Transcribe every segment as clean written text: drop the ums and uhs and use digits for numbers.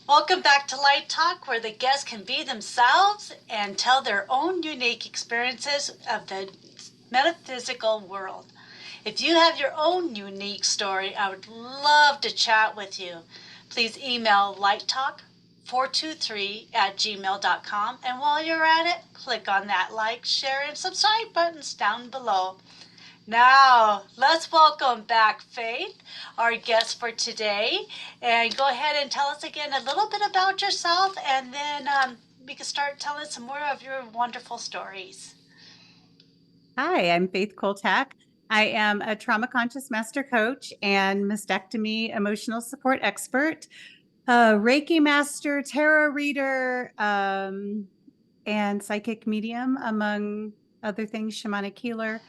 Welcome back to Light Talk, where the guests can be themselves and tell their own unique experiences of the metaphysical world. If you have your own unique story, I would love to chat with you. Please email lighttalk423 at gmail.com. And while you're at it, click on that like, share, and subscribe buttons down below. Now, let's welcome back Faith, our guest for today. And go ahead and tell us again a little bit about yourself, and then we can start telling some more of your wonderful stories. Hi, I'm Faith Koltak. I am a trauma conscious master coach and mastectomy emotional support expert, a Reiki master, tarot reader, and psychic medium, among other things, shamanic healer.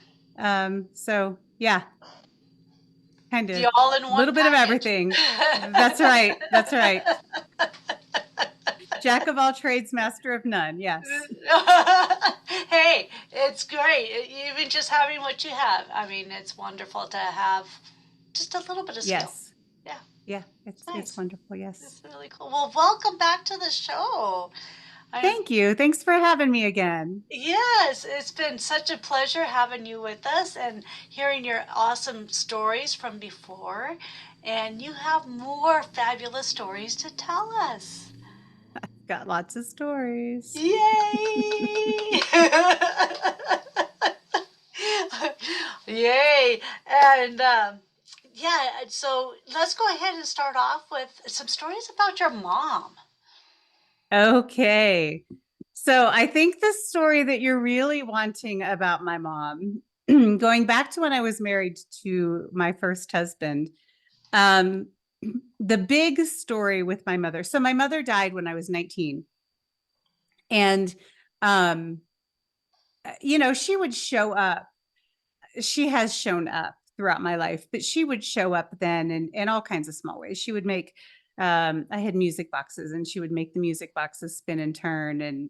So yeah, kind of The a all in one little bit of package. everything. That's right. That's right. Jack of all trades, master of none. Yes. Hey, it's great. Even just having what you have. I mean, it's wonderful to have just a little bit of skill. Yes. Yeah, Yeah. it's It's nice. wonderful. Yes. It's really cool. Well, welcome back to the show. I'm Thank you. Thanks for having me again. Yes, it's been such a pleasure having you with us and hearing your awesome stories from before. And you have more fabulous stories to tell us. Got lots of stories. Yay! Yay! And yeah, so let's go ahead and start off with some stories about your mom. Okay. So I think the story that you're really wanting about my mom, going back to when I was married to my first husband, um, the big story with my mother. So my mother died when I was 19. And, um, she would show up. She has shown up throughout my life, but she would show up then in all kinds of small ways. She would make, I had music boxes and she would make the music boxes spin and turn and,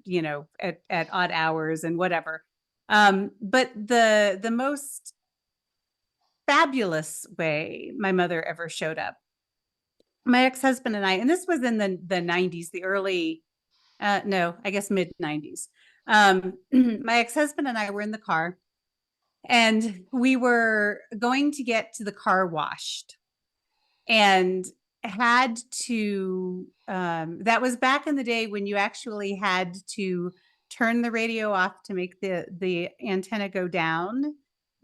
at odd hours and whatever. But the most fabulous way my mother ever showed up, my ex-husband and I, and this was in the 90s, the early, no, I guess mid 90s. My ex-husband and I were in the car and we were going to get to the car washed and had to that was back in the day when you actually had to turn the radio off to make the antenna go down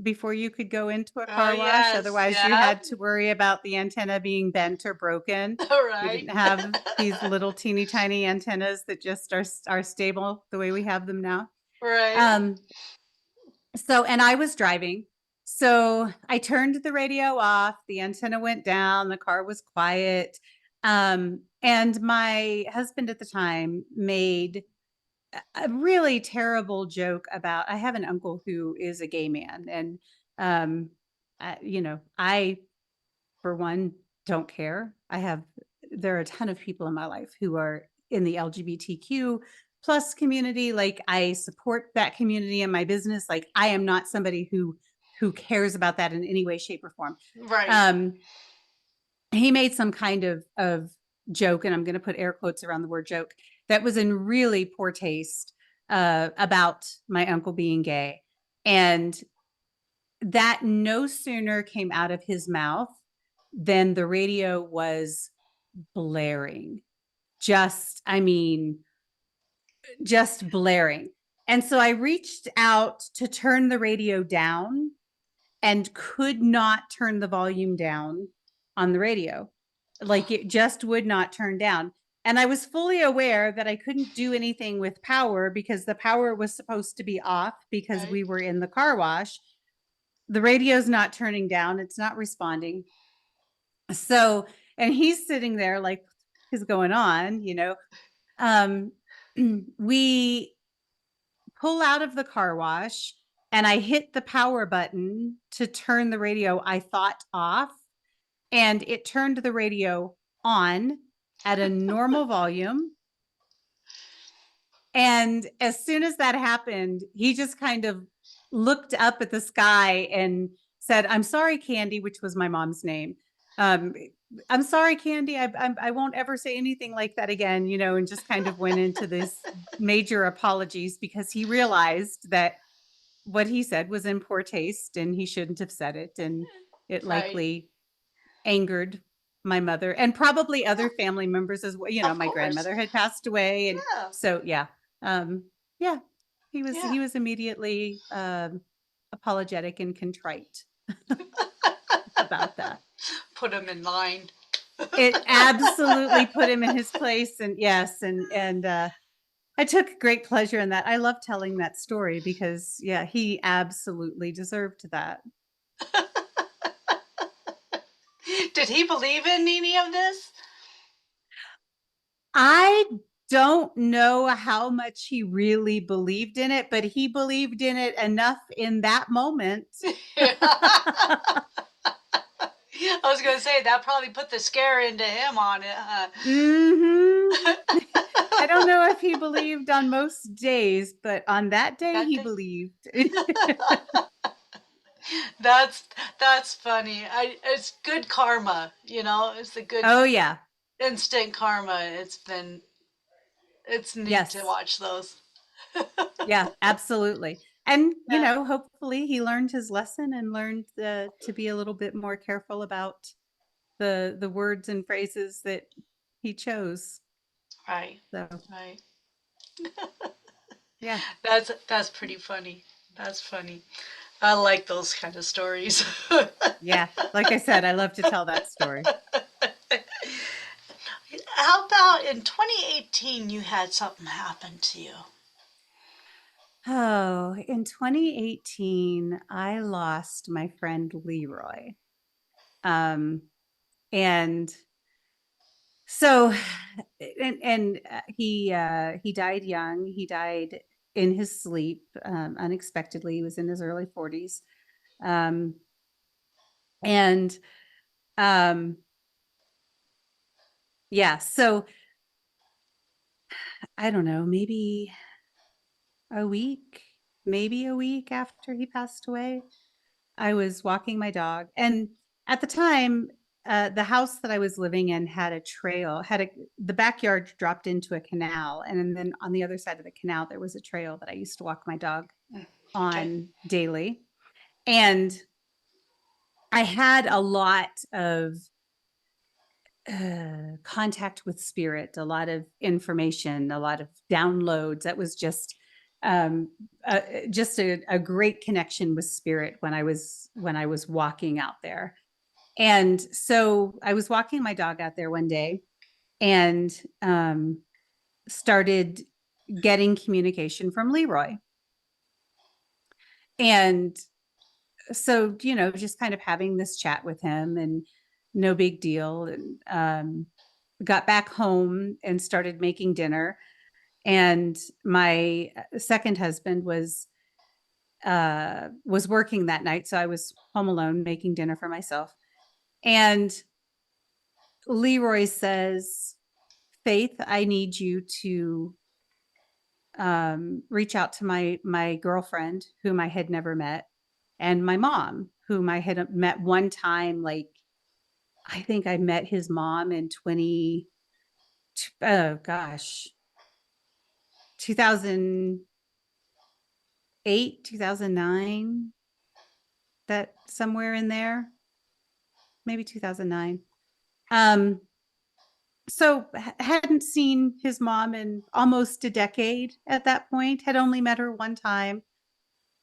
before you could go into a Oh, car wash. yes, Otherwise you yeah, had to worry about the antenna being bent or broken. all We right. didn't have these little teeny tiny antennas that just are stable the way we have them now. Right. um and I was driving. So I turned the radio off, the antenna went down, the car was quiet. And my husband at the time made a really terrible joke about, I have an uncle who is a gay man. And, I, for one, don't care. There are a ton of people in my life who are in the LGBTQ plus community. Like, I support that community in my business. Like, I am not somebody who cares about that in any way, shape, or form. Right. Um, he made some kind of joke, and I'm going to put air quotes around the word joke, that was in really poor taste, about my uncle being gay. And that no sooner came out of his mouth than the radio was blaring. I mean, just blaring. And so I reached out to turn the radio down and could not turn the volume down on the radio. Like, it just would not turn down. And I was fully aware that I couldn't do anything with power because the power was supposed to be off because Right. we were in the car wash. The radio's not turning down, it's not responding. So, and he's sitting there like, what's going on? Um, we pull out of the car wash and I hit the power button to turn the radio, I thought, off, and it turned the radio on at a normal volume. And as soon as that happened, he just kind of looked up at the sky and said, "I'm sorry, Candy," which was my mom's name. Um, I'm sorry, Candy. I won't ever say anything like that again, and just kind of went into this major apologies because he realized that what he said was in poor taste and he shouldn't have said it. And it Right. likely angered my mother and probably other family members as well. Of My course. grandmother had passed away. And Yeah. so, yeah, um, yeah, Yeah. he was immediately apologetic and contrite about that. Put him in line. It absolutely put him in his place. And yes, and I took great pleasure in that. I love telling that story because yeah, he absolutely deserved that. Did he believe in any of this? I don't know how much he really believed in it, but he believed in it enough in that moment. I was going to say that probably put the scare into him on it, huh? Hmm. I don't know if he believed on most days, but on that day That he thing. believed. That's that's funny. It's good karma, you know. It's the good Oh yeah. instant karma. It's neat to Yes. watch those. Yeah, absolutely. And, Yeah, hopefully he learned his lesson and learned to be a little bit more careful about the words and phrases that he chose. right, So, right. yeah. That's pretty funny. That's funny. I like those kind of stories. Yeah. Like I said, I love to tell that story. How about in 2018 you had something happen to you? Oh, in 2018, I lost my friend Leroy. Um, and so, and he died young. He died in his sleep, unexpectedly. He was in his early 40s. Um, and um, yeah, so I don't know, a week, maybe a week after he passed away, I was walking my dog. And at the time, the house that I was living in had a trail, the backyard dropped into a canal. And then on the other side of the canal, there was a trail that I used to walk my dog Okay. on daily. And I had a lot of contact with spirit, a lot of information, a lot of downloads. That was um, just a great connection with spirit when I was walking out there. And so I was walking my dog out there one day and started getting communication from Leroy. And so, just kind of having this chat with him and no big deal. And got back home and started making dinner. And my second husband was working that night. So I was home alone making dinner for myself. And Leroy says, Faith, I need you to reach out to my girlfriend, whom I had never met, and my mom, whom I had met one time. Like I think I met his mom in 2008, 2009, that somewhere in there, maybe 2009. Um, so hadn't seen his mom in almost a decade at that point, had only met her one time.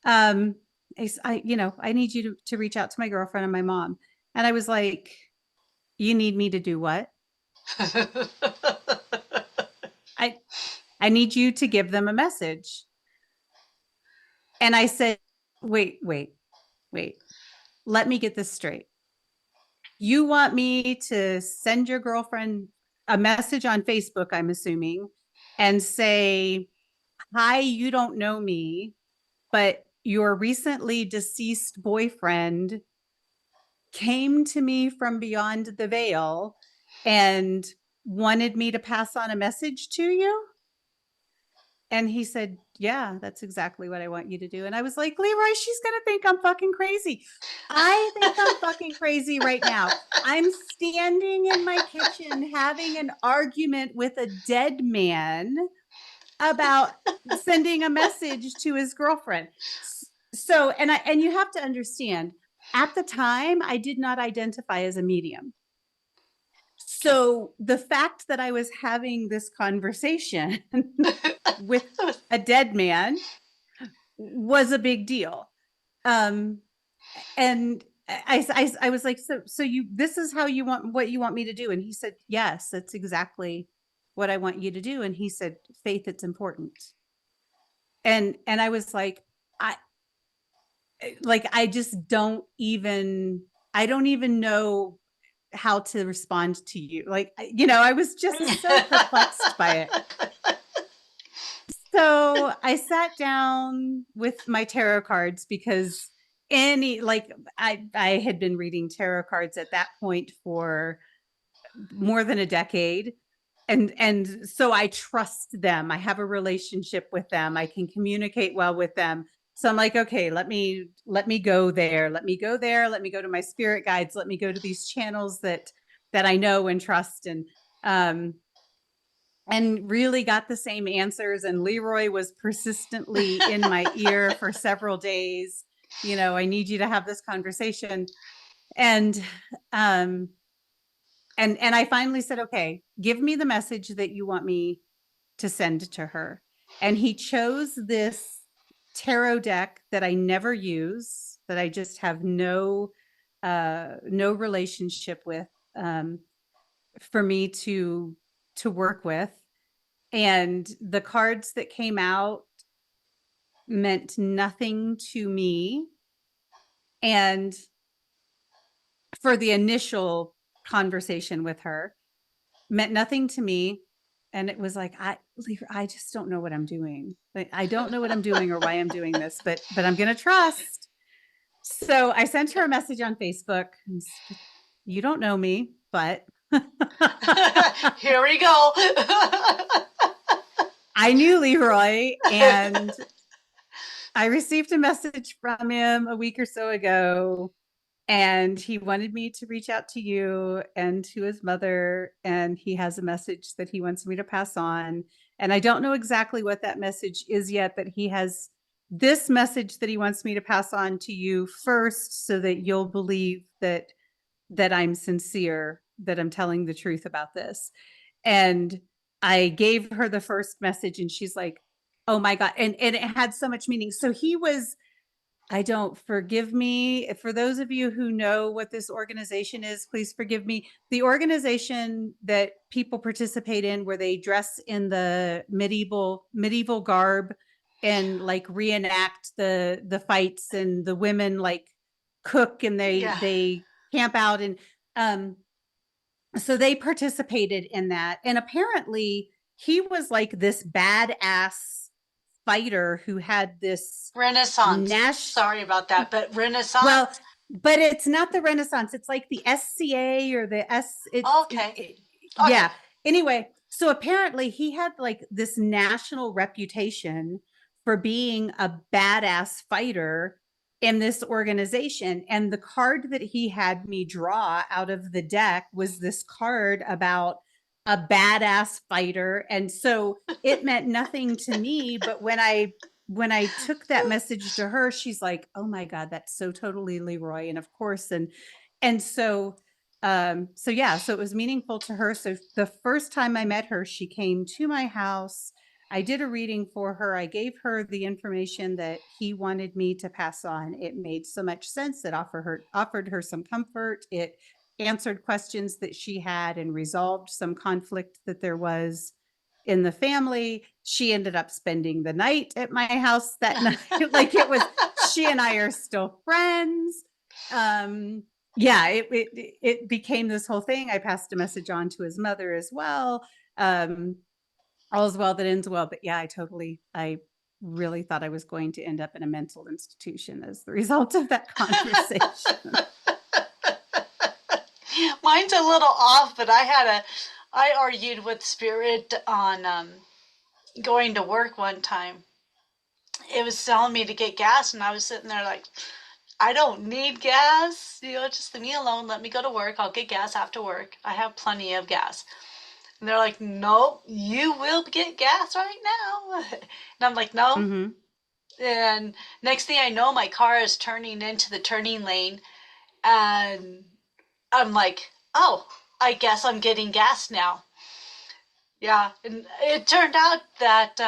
Um, I need you to reach out to my girlfriend and my mom. And I was like, you need me to do what? I, I need you to give them a message. And I said, wait, let me get this straight. You want me to send your girlfriend a message on Facebook, I'm assuming, and say, hi, you don't know me, but your recently deceased boyfriend came to me from beyond the veil and wanted me to pass on a message to you? And he said, yeah, that's exactly what I want you to do. And I was like, Leroy, she's going to think I'm fucking crazy. I think I'm fucking crazy right now. I'm standing in my kitchen having an argument with a dead man about sending a message to his girlfriend. So, and you have to understand, at the time, I did not identify as a medium. So the fact that I was having this conversation with a dead man was a big deal. And I was like, so you, this is how you want, what you want me to do? And he said, yes, that's exactly what I want you to do. And he said, Faith, it's important. And I was I I just I don't even know how to respond to you. I was just so perplexed by it. So I sat down with my tarot cards because I had been reading tarot cards at that point for more than a decade. And so I trust them. I have a relationship with them. I can communicate well with them. So I'm like, okay, let me go there. Let me go there. Let me go to my spirit guides. Let me go to these channels that I know and trust. And really got the same answers. And Leroy was persistently in my ear for several days. I need you to have this conversation. And and I finally said, okay, give me the message that you want me to send to her. And he chose this tarot deck that I never use, that I just have no relationship with, for me to work with. And the cards that came out meant nothing to me. And for the initial conversation with her, meant nothing to me. And it was like, I just don't know what I'm doing. I don't know what I'm doing or why I'm doing this, but I'm going to trust. So I sent her a message on Facebook. You don't know me, but here we go. I knew Leroy, and I received a message from him a week or so ago, and he wanted me to reach out to you and to his mother, and he has a message that he wants me to pass on. And I don't know exactly what that message is yet, but he has this message that he wants me to pass on to you first, so that you'll believe that I'm sincere, that I'm telling the truth about this. And I gave her the first message, and she's like, oh my God. And it had so much meaning. So he was, I don't, forgive me. For those of you who know what this organization is, please forgive me. The organization that people participate in, where they dress in the medieval garb and reenact the fights, and the women cook, and they camp out. And so they participated in that. And apparently he was this badass fighter who had this Renaissance. Sorry about that, but Renaissance. Well, but it's not the Renaissance. It's like the SCA or the S. Okay. Yeah. Anyway, so apparently he had this national reputation for being a badass fighter in this organization. And the card that he had me draw out of the deck was this card about a badass fighter. And so it meant nothing to me. But when I took that message to her, she's like, oh my God, that's so totally Leroy. And of course, and so yeah, so it was meaningful to her. So the first time I met her, she came to my house. I did a reading for her. I gave her the information that he wanted me to pass on. It made so much sense. It offered her some comfort. It answered questions that she had and resolved some conflict that there was in the family. She ended up spending the night at my house that night. It was, she and I are still friends. Yeah, it became this whole thing. I passed a message on to his mother as well. All's well that ends well. But yeah, I really thought I was going to end up in a mental institution as the result of that conversation. Mine's a little off, but I argued with spirit on going to work one time. It was telling me to get gas, and I was sitting there like, I don't need gas. Just leave me alone. Let me go to work. I'll get gas after work. I have plenty of gas. And they're like, nope, you will get gas right now. And I'm like, no. Mm-hmm. And next thing I know, my car is turning into the turning lane. And I'm like, oh, I guess I'm getting gas now. Yeah. And it turned out that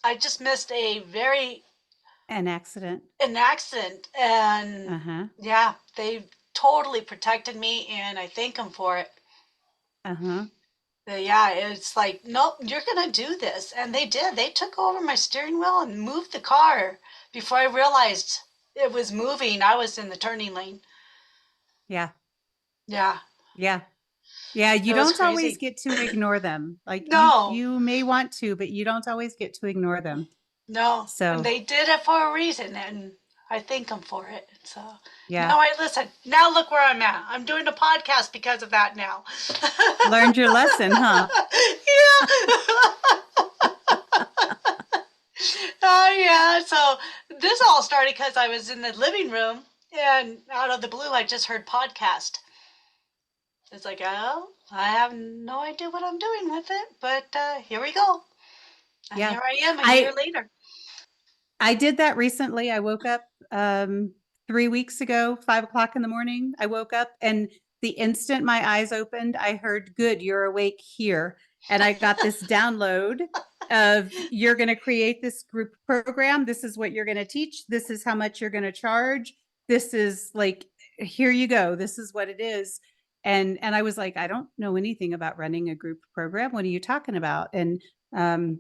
I just missed An accident. an accident. And Uh-huh. yeah, they totally protected me, and I thank them for it. Uh-huh. But yeah, it's like, nope, you're gonna do this, and they did. They took over my steering wheel and moved the car before I realized it was moving. I was in the turning lane. Yeah. Yeah, Yeah. Yeah. You it was don't always crazy. get to ignore them. Like No, you may want to, but you don't always get to ignore them. no, and So they did it for a reason, and I thank them for it. So yeah. now I listen. Now look where I'm at. I'm doing a podcast because of that now. Learned your lesson, huh? Yeah. Yeah. So this all started because I was in the living room, and out of the blue, I just heard podcast. It's like, oh, I have no idea what I'm doing with it, but here we go. And Yeah. here I am a year I later. I did that recently. I woke up 3 weeks ago, 5 o'clock in the morning. I woke up and the instant my eyes opened, I heard, "Good, you're awake here." And I got this download of, "You're going to create this group program. This is what you're going to teach. This is how much you're going to charge. This is like, here you go. This is what it is." And I was like, "I don't know anything about running a group program. What are you talking about?" Um,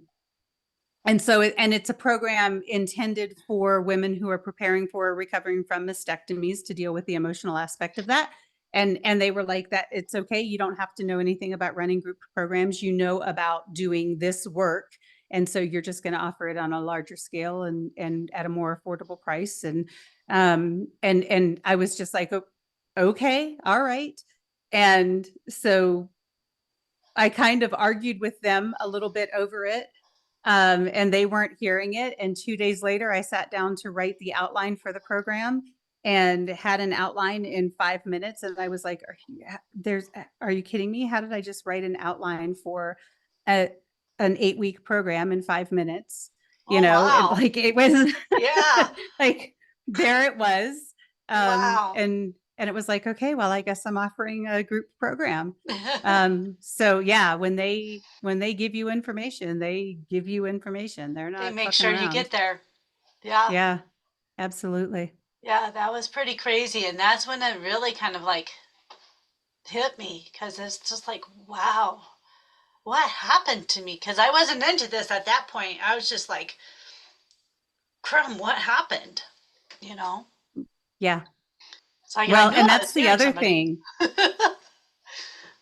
and so it's a program intended for women who are preparing for or recovering from mastectomies to deal with the emotional aspect of that. And they were like, that it's okay, you don't have to know anything about running group programs, you know about doing this work, and so you're just going to offer it on a larger scale and at a more affordable price. And I was just like, okay, all right. And so I kind of argued with them a little bit over it, and they weren't hearing it. And 2 days later, I sat down to write the outline for the program and had an outline in 5 minutes. And I was like, are you kidding me? How did I just write an outline for a, an 8-week program in 5 minutes? Oh, And wow. like it was Yeah. like there it was. Wow. And it was like, okay, well, I guess I'm offering a group program. So yeah, when they give you information, they give you information. They're They not make fucking sure you around. get there. Yeah. Yeah, absolutely. Yeah, that was pretty crazy. And that's when it really kind of like hit me, because it's just like, wow, what happened to me? Because I wasn't into this at that point. I was just like, crumb, what happened? You know? Yeah. So I Well, knew and I was hearing somebody.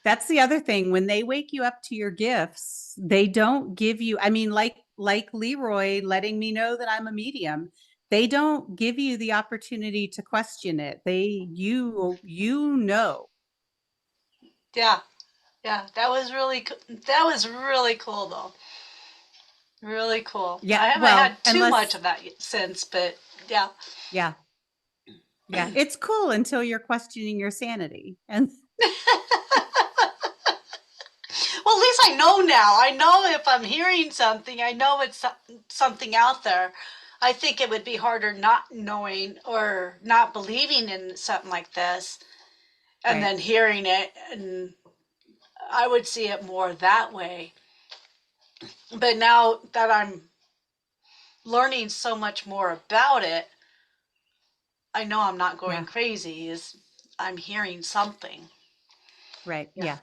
that's the other thing. When they wake you up to your gifts, they don't give you, I mean, like Leroy letting me know that I'm a medium. They don't give you the opportunity to question it. You know. Yeah. Yeah. That was really cool, though. Really cool. Yeah. I haven't Well, had too much unless of that since, but yeah. yeah. Yeah, it's cool until you're questioning your sanity. And Well, at least I know now. I know if I'm hearing something, I know it's something out there. I think it would be harder not knowing or not believing in something like this and right. then hearing it. And I would see it more that way. But now that I'm learning so much more about it, I know I'm not going Yeah, crazy. Is I'm hearing something. right. Yeah. Yeah.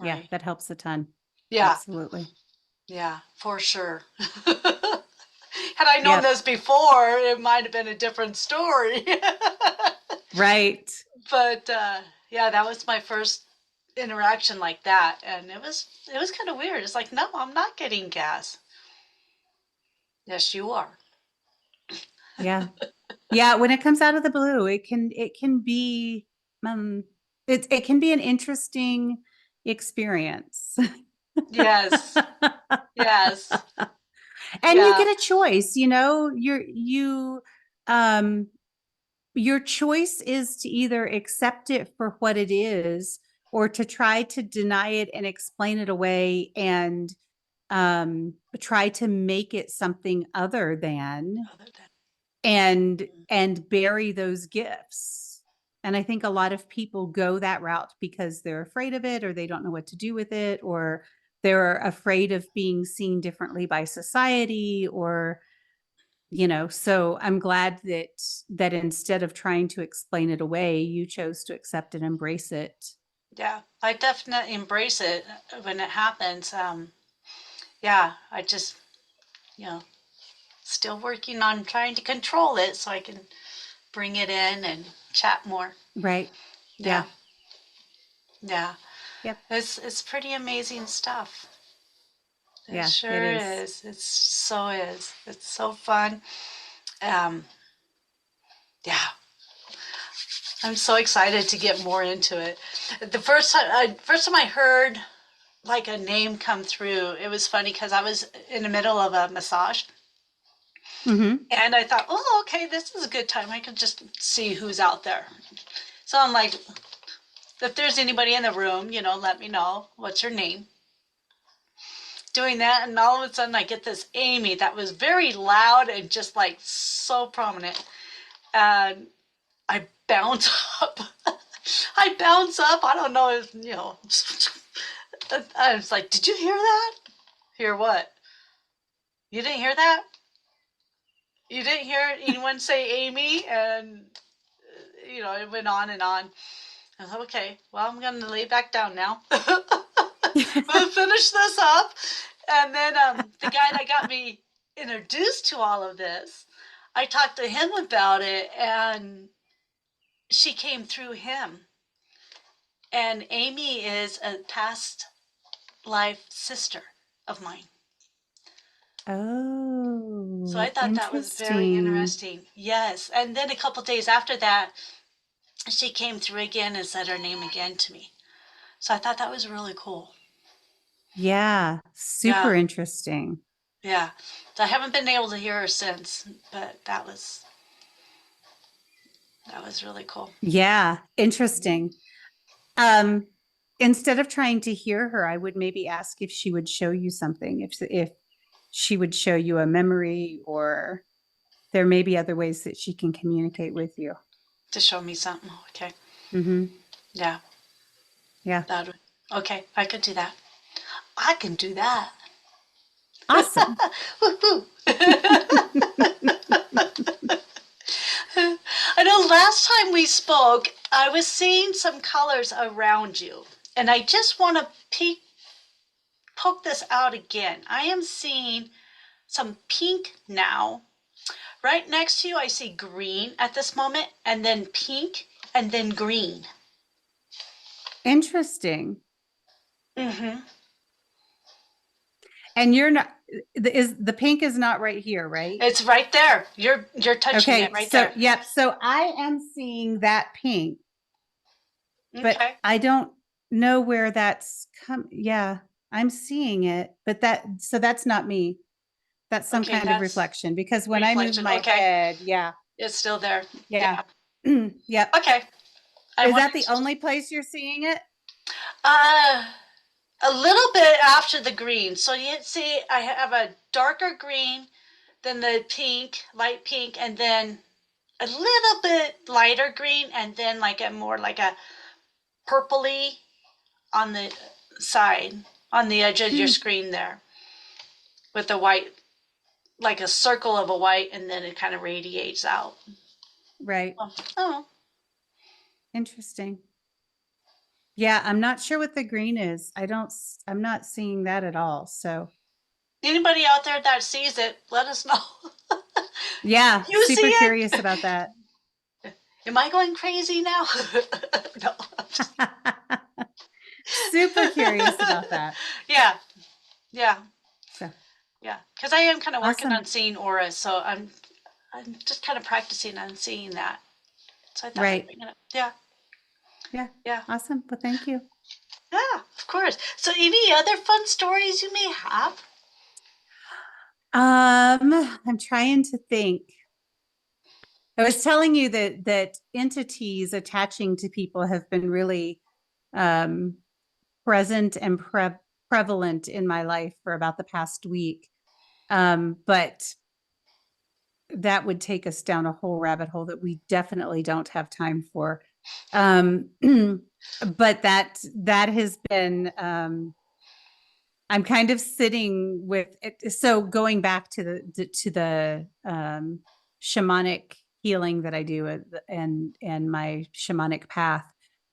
Yeah, Right. that helps a ton. Yeah. Absolutely. Yeah. For sure. Had I known Yep. this before, it might have been a different story. Right. But yeah, that was my first interaction like that, and it was kind of weird. It's like, no, I'm not getting gas. Yes, you are. Yeah. Yeah, when it comes out of the blue, it can be um it can be an interesting experience. Yes. Yes. And you Yeah. get a choice, you know, um your choice is to either accept it for what it is or to try to deny it and explain it away and try to make it something other than Other than. and bury those gifts. And I think a lot of people go that route because they're afraid of it or they don't know what to do with it or they're afraid of being seen differently by society or so I'm glad that instead of trying to explain it away, you chose to accept and embrace it. Yeah, I definitely embrace it when it happens. Yeah, I just, you know, still working on trying to control it so I can bring it in and chat more. Right. Yeah, Yeah. yeah. Yep. It's pretty amazing stuff. It Yeah, it sure is. is. It so is. It's so fun. Um, yeah, I'm so excited to get more into it. The first time I heard like a name come through, it was funny because I was in the middle of a massage. Mm-hmm. And I thought, oh, okay, this is a good time. I could just see who's out there. So I'm like, if there's anybody in the room, let me know. What's your name? Doing that, and all of a sudden I get this Amy that was very loud and just like so prominent. And I bounce up. I bounce up. I don't know if, I was like, did you hear that? Hear what? You didn't hear that? You didn't hear anyone say Amy? And, it went on and on. I thought, okay, well, I'm going to lay back down now. We'll finish this up. And then the guy that got me introduced to all of this, I talked to him about it, and she came through him. And Amy is a past life sister of mine. So I Oh, thought that was very interesting. interesting. Yes. And then a couple days after that, she came through again and said her name again to me. So I thought that was really cool. Yeah, Yeah. super interesting. Yeah. So I haven't been able to hear her since, but that was really cool. Yeah, interesting. Um, Instead of trying to hear her, I would maybe ask if she would show you something, if she would show you a memory, or there may be other ways that she can communicate with you. To show me something. Okay. Mm-hmm. Yeah. Yeah. That would. Okay. I could do that. I can do that. Awesome. Woohoo. I know last time we spoke, I was seeing some colors around you, and I just want to poke this out again. I am seeing some pink now. Right next to you, I see green at this moment, and then pink, and then green. Interesting. Mm-hmm. And you're not is the pink is not right here, right? It's right there. You're touching it Okay, right so there. yep, so I am seeing that pink, but Okay. I don't know where that's come. Yeah, I'm seeing it, but that's not me. That's some Okay, kind of that's reflection because when I move reflection. my Okay, head, yeah, it's still there. yeah. Yeah. Yep. Okay. I Is that wanted the only place you're seeing it? uh a little bit after the green. So you see, I have a darker green, then the pink, light pink, and then a little bit lighter green, and then like a more like a purpley on the side, on the edge of your Hmm, screen there, with the white, like a circle of a white, and then it kind of radiates out. right. Oh, Interesting. Yeah, I'm not sure what the green is. I'm not seeing that at all. So, anybody out there that sees it, let us know. yeah, You see super it? curious about that. Am I going crazy now? No. Super curious about that. Yeah, yeah, So, yeah. Because I am kind of working on awesome. seeing auras, so I'm just kind of practicing on seeing that. So I thought I'd Right. bring it up. Yeah, Yeah. yeah, Awesome. Well, thank you. yeah. Of course. So, any other fun stories you may have? I'm trying to think. I was telling you that entities attaching to people have been really um, present and prevalent in my life for about the past week. But that would take us down a whole rabbit hole that we definitely don't have time for. Um, but that has been I'm kind of sitting with it. So going back to the shamanic healing that I do and my shamanic path,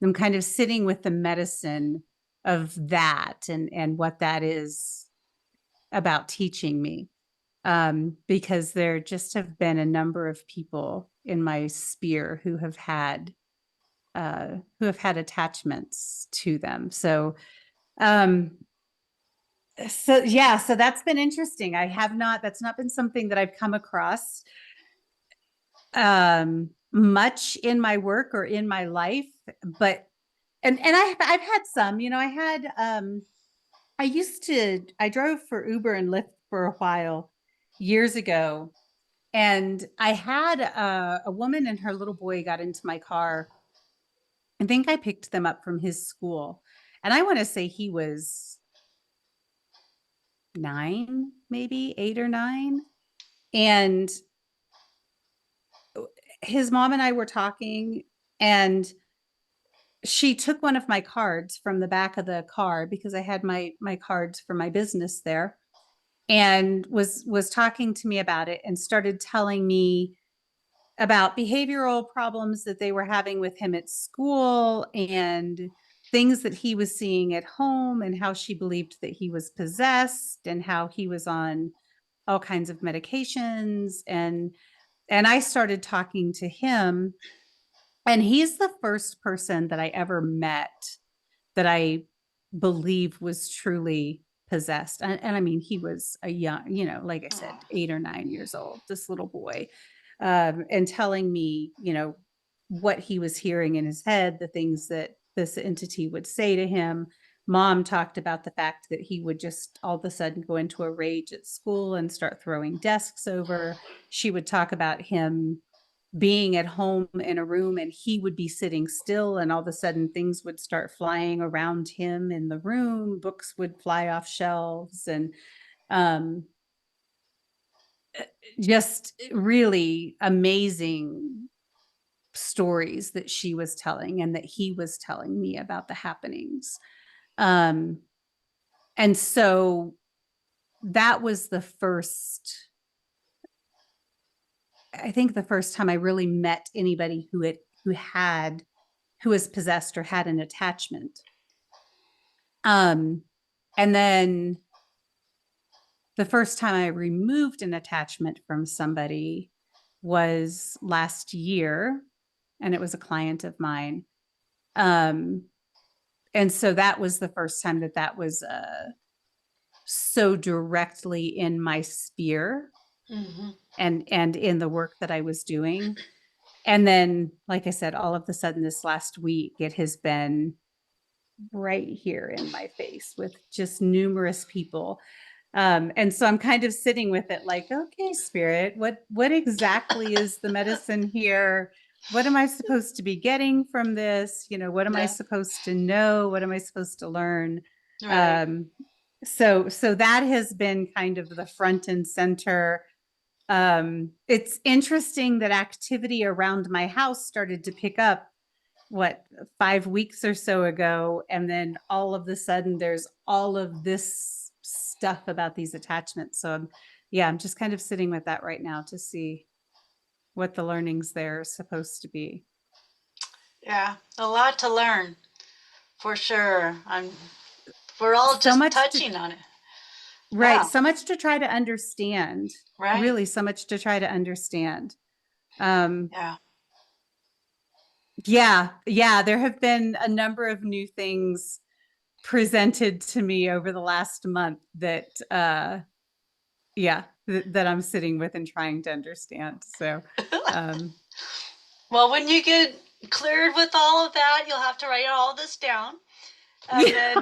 I'm kind of sitting with the medicine of that and what that is about teaching me. Because there just have been a number of people in my sphere who have had attachments to them. Um, so yeah, so that's been interesting. That's not been something that I've come across much in my work or in my life, but and I've had some, you know, I drove for Uber and Lyft for a while years ago, and I had a woman and her little boy got into my car. I think I picked them up from his school, and I want to say he was 9, maybe 8 or 9. And his mom and I were talking, and she took one of my cards from the back of the car because I had my cards for my business there, and was talking to me about it and started telling me about behavioral problems that they were having with him at school and things that he was seeing at home, and how she believed that he was possessed and how he was on all kinds of medications. And I started talking to him, and he's the first person that I ever met that I believe was truly possessed. And I mean, he was a young, you know, like I said, 8 or 9 years old, this little boy, and telling me, you know, what he was hearing in his head, the things that this entity would say to him. Mom talked about the fact that he would just all of a sudden go into a rage at school and start throwing desks over. She would talk about him being at home in a room and he would be sitting still, and all of a sudden things would start flying around him in the room, books would fly off shelves, and um, just really amazing stories that she was telling and that he was telling me about the happenings. um, and so that was I think the first time I really met anybody who was possessed or had an attachment. And then the first time I removed an attachment from somebody was last year, and it was a client of mine. Um, and so that was the first time that was so directly in my sphere Mm-hmm. and in the work that I was doing. And then, like I said, all of a sudden this last week, it has been right here in my face with just numerous people. And so I'm kind of sitting with it like, okay, spirit, what exactly is the medicine here? What am I supposed to be getting from this? You know, what am I Yeah. supposed to know? What am I supposed to learn? Right. Um, so that has been kind of the front and center. It's interesting that activity around my house started to pick up, what, 5 weeks or so ago, and then all of the sudden there's all of this stuff about these attachments. So yeah, I'm just kind of sitting with that right now to see what the learnings there are supposed to be. Yeah. A lot to learn for sure. We're all So just much to touching on it. Right, Yeah. so much to try to understand. Right. Really, so much to try to understand. um Yeah. yeah, there have been a number of new things presented to me over the last month that that I'm sitting with and trying to understand. So um Well, when you get cleared with all of that, you'll have to write all this down. And then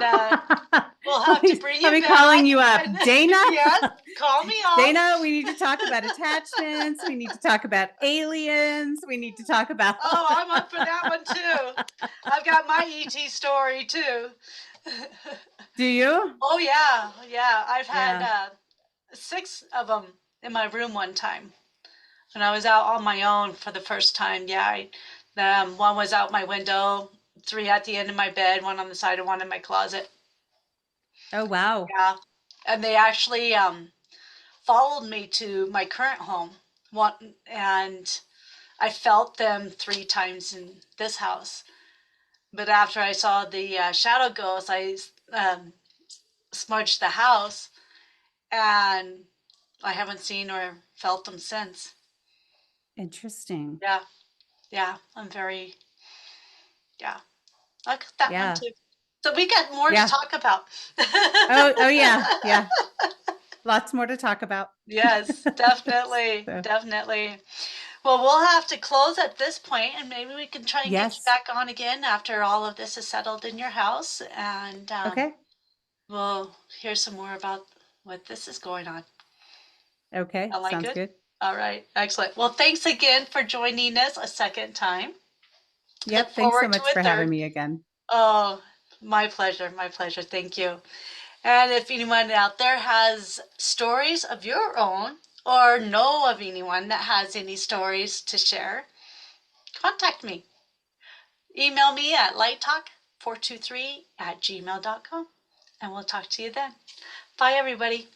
we'll have to bring I'll you be back. calling you up. And, Dana? yes, call me up. Dana, we need to talk about attachments. We need to talk about aliens. We need to talk about. Oh, I'm up for that one too. I've got my ET story too. Do you? Oh yeah, yeah. I've had Yeah. 6 of them in my room one time when I was out on my own for the first time. Yeah, one was out my window, 3 at the end of my bed, one on the side, and one in my closet. Oh, wow. Yeah, and they actually followed me to my current home. One, and I felt them 3 times in this house. But after I saw the shadow ghost, I smudged the house, and I haven't seen or felt them since. Interesting. Yeah, yeah, I'm very, yeah, I got that one Yeah. too. So we got more to Yeah. talk about. Oh, yeah. Yeah. Lots more to talk about. Yes, definitely, So, definitely. Well, we'll have to close at this point, and maybe we can try and get you yes. back on again after all of this is settled in your house, and Okay. we'll hear some more about what this is going on. Okay. Am I Sounds good? good. All right, excellent. Well, thanks again for joining us a second time. Look Yep. Thanks so forward to much a for having third. me again. Oh, my pleasure, my pleasure. Thank you. And if anyone out there has stories of your own or know of anyone that has any stories to share, contact me. Email me at lighttalk423@gmail.com, and we'll talk to you then. Bye, everybody.